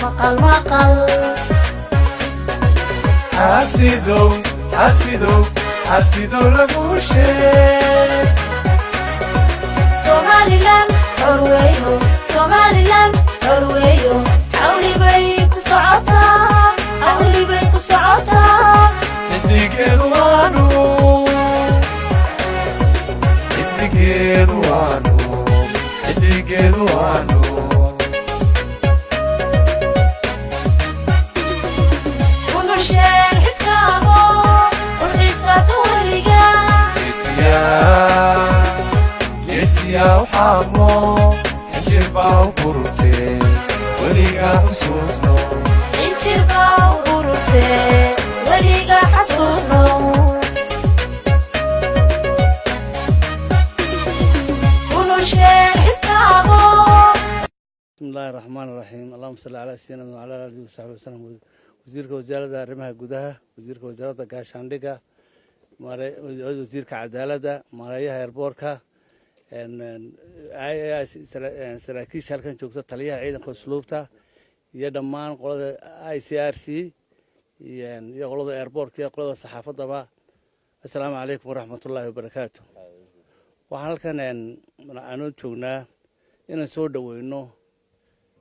مقال مقال حاسدو لغوشي Somaliland عرويو حولي بيكو سعوتا اتقيد وانو ونشيل حسكابو والحسات واللقا يسيا وحامو انجربا وقرتي وليقا حسوسنو بسم الله الرحمن الرحيم اللهم صل على سيدنا وعلى اله وصحبه وسلم وزيرك وزارة arrimaha gudaha wasiirka wasaaradda gaashaandhigga wasiirka cadaaladda maareeyaha airportka saraakiisha halkan joogta taliyaha ciidanka usluubta iyo dhammaan qolada ICRC iyo qolada airportka iyo qolada saxaafadaba assalaamu calaykum waraxmatullaahi wabarakaatu waxaan halkan aanu joognaa inaan soo dhaweyno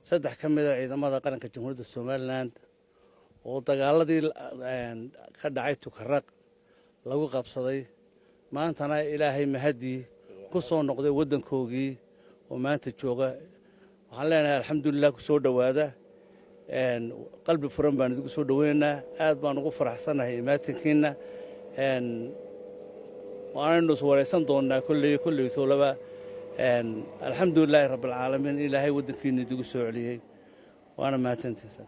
saddex ka mid ah ciidamada qaranka jamhuuriyadda Somaliland oo dagaaladii ka dhacay Tukaraq lagu qabsaday maantana ilaahay mahadii ku soo noqday wadankoogii oo maanta jooga waxaan leenahay alxamdulillah ku soo dhawaada qalbi furan baan idinku soo dhaweynaynaa aad baan ugu faraxsanahay imaatinkiina waanu soo wareysan doonaa kulli toolaba alxamdulillah rabbil caalamiin ilaahay wadankiina idigu soo celiyay waana mahadsantihiin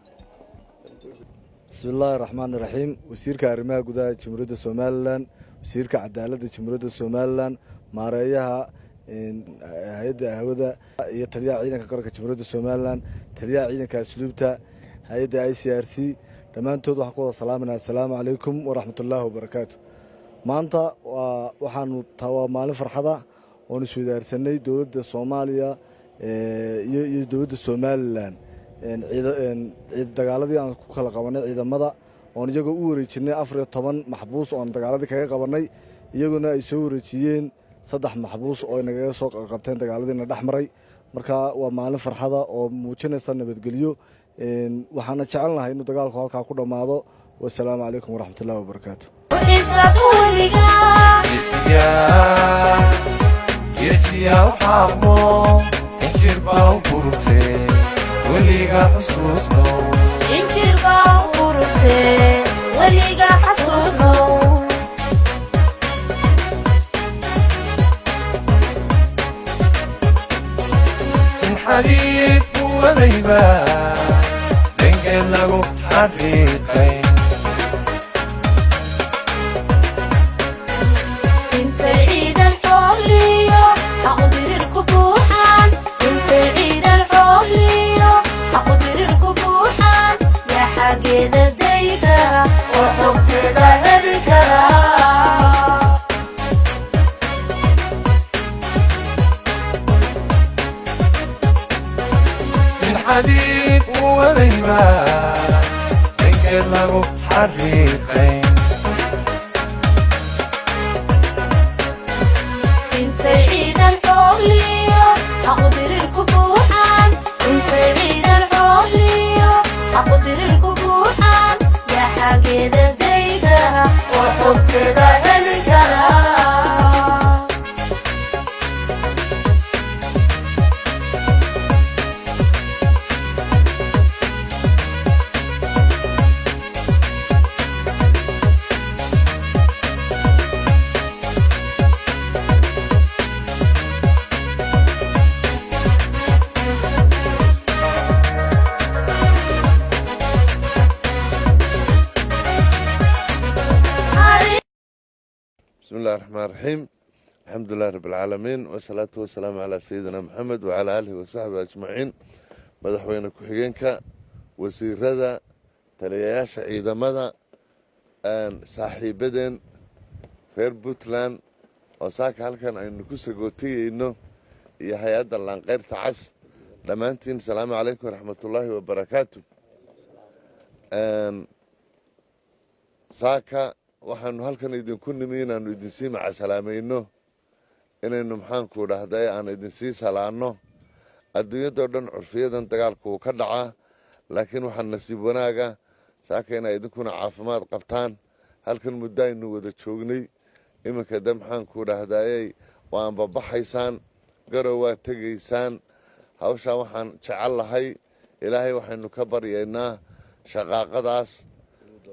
بسم الله الرحمن الرحيم وزيرka arrimaha gudaha jamhuuriyadda Somaliland wasiirka cadaaladda jamhuuriyadda Somaliland maareeyaha hay'adda hawada iyo taliyaha ciidanka qaranka jamhuuriyadda Somaliland taliyaha ciidanka asluubta hay'adda ICRC dhamaantood waxaan ku wada salaaminaa assalaamu calaykum waraxmatullaahi wabarakaatu maanta waxaanu tawa maalin farxada oo isweydaarsanay dawladda Soomaaliya iyo dawladda Somaliland dagaaladii aan ku kala qabanay ciidamada oo iyagu u wareejinay 14 maxbuus oo dagaaladii kaga qabanay iyaguna ay soo wareejiyeen 3 maxbuus oo inaga soo qabteen dagaaladiina dhaxmaray marka waa maalin farxada oo muujinaysa nabadgelyo waxaana jecelnahay inuu dagaalku halka ku dhamaado wassalaamu calaykum waraxmatullaahi wabarakaatu يسيا وحامو انجربا وقرتي وليقا حسوسنو الحديد وليبا دنقل لغو حقيقين حديد وليبا دنقل لغو حقيقين انت عيد الحولية حقدر الكبوحان انت عيد الحولية حقدر الكبوحان يا حقيد الزيدرة وحبت ذا الكرام بسم الله الرحمن الرحيم الحمد لله رب العالمين والصلاة والسلام على سيدنا محمد وعلى آله وصحبه أجمعين مدحوينه كحجينك وزيرada taliyayaasha ciidamada saaxiibadeen reer Puntland oo saaka halkan aynu ku sagootiyeyno iyo hay'adda Lanqeyrta Cas dhamaantiin salaamu calaykum waraxmatullaahi wabarakaatu saaka waxaanu halkan idinku nimi inaanu idinsii macasalaamayno inaynu maxaanku dhahday aan idinsii salaanno adduunyadoo dhan curfiyadan dagaalku uu ka dhacaa laakiin waxaa nasiib wanaaga saaka inay idinkuna caafimaad qabtaan halkan muddo aynu wada joognay iminka de maxaanku dhahdayey waa anbabaxaysaan garow waa tegaysaan hawshaa waxaan jecel lahay ilaahay waxaynu ka baryaynaa shaqaaqadaas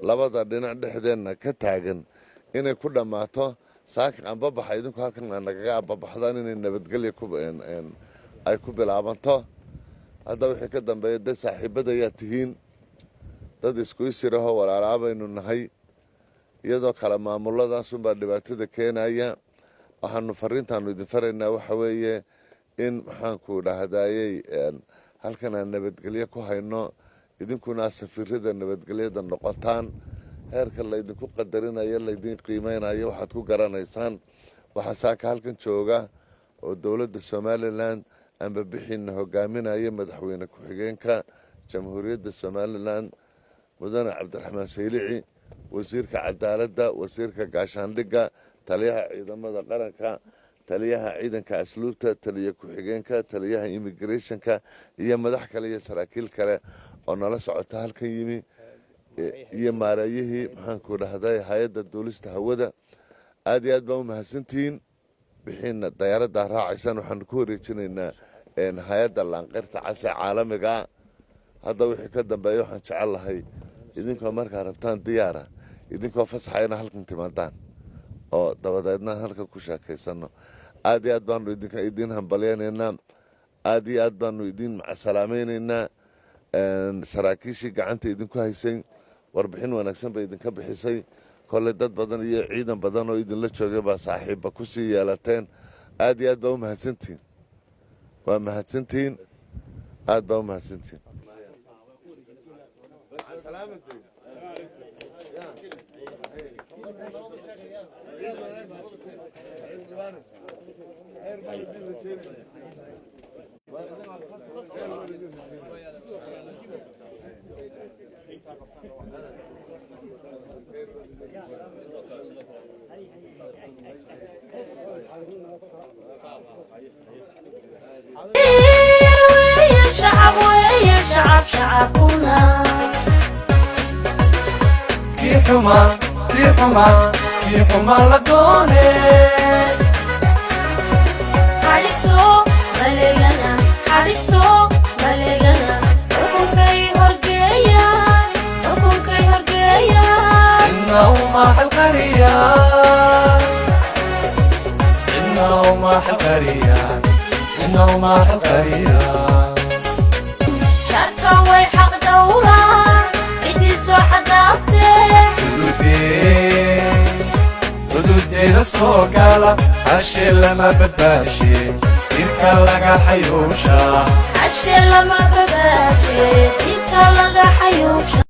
labada dhinac dhexdeenna ka taagan inay ku dhammaato saaka anbabaxa idinku halkan nagaga anbabaxdaan inay nabadgelya ay ku bilaabanto hadda wixii ka dambeeya dad saaxiibada ayaa tihiin dad isku isirahoo walaalaa baynu nahay iyadoo kale maamulladaasunbaa dhibaatada keenaya waxaanu fariintaanu idin faraynaa waxa weeye in maxaanku dhahdayey halkan aan nabadgelyo ku hayno idinkuna safiirada nabadgelyada noqotaan heerka laydinku qadarinayo laydin qiimeynayo waxaad ku garanaysaan waxaa saaka halkan jooga oo dowladda somalilan amba bixiina hogaaminaya madaxweyne ku-xigeenka jamhuuriyadda somalilan mudane cabdiraxmaan saylici wasiirka cadaaladda wasiirka gaashaandhigga taliyaha ciidamada qaranka taliyaha ciidanka asluubta taliya ku-xigeenka taliyaha immigrationka iyo madax kale iyo saraakiil kale oo nala socota halkan yimi iyo maareeyihii maxaanku dhahday hay-adda duulista hawada aad iyo aad baan u mahadsantihiin bixiina dayaaradda raacaysaan waxaanu ku wareejinaynaa hay-adda laanqeyrta case caalamiga hadda wixii ka dambeeya waxaan jecel lahay idinkoo markaa rabtaan diyaara idinkoo fasaxayna halkan timaadaan oo dabadeedna halkan ku sheekaysano aad iyo aad baanu idin hambalyaynaynaa aad iyo aad baanu idin macasalaamaynaynaa saraakiishii gacanta idinku haysay warbixin wanaagsan bay idinka bixisay kolley dad badan iyo ciidan badan oo idinla joogay baa saaxiibba ku sii yeelateen aad iyo aad baa u mahadsantihiin waa mahadsantihiin aad baa u mahadsantihiin شعبنا في حما لدوني حريصو مليانا حريصو مليانا حكمكي هرقيا حكمكي هرقيا إنه ماح القرية إنه ماح القرية إنه ماح القرية شركة ويحق دورة عدي سوحة دافتي ردودي للسوقالة عشي لما بداشي إنك لقى حيوشة عشي لما بداشي إنك لقى حيوشة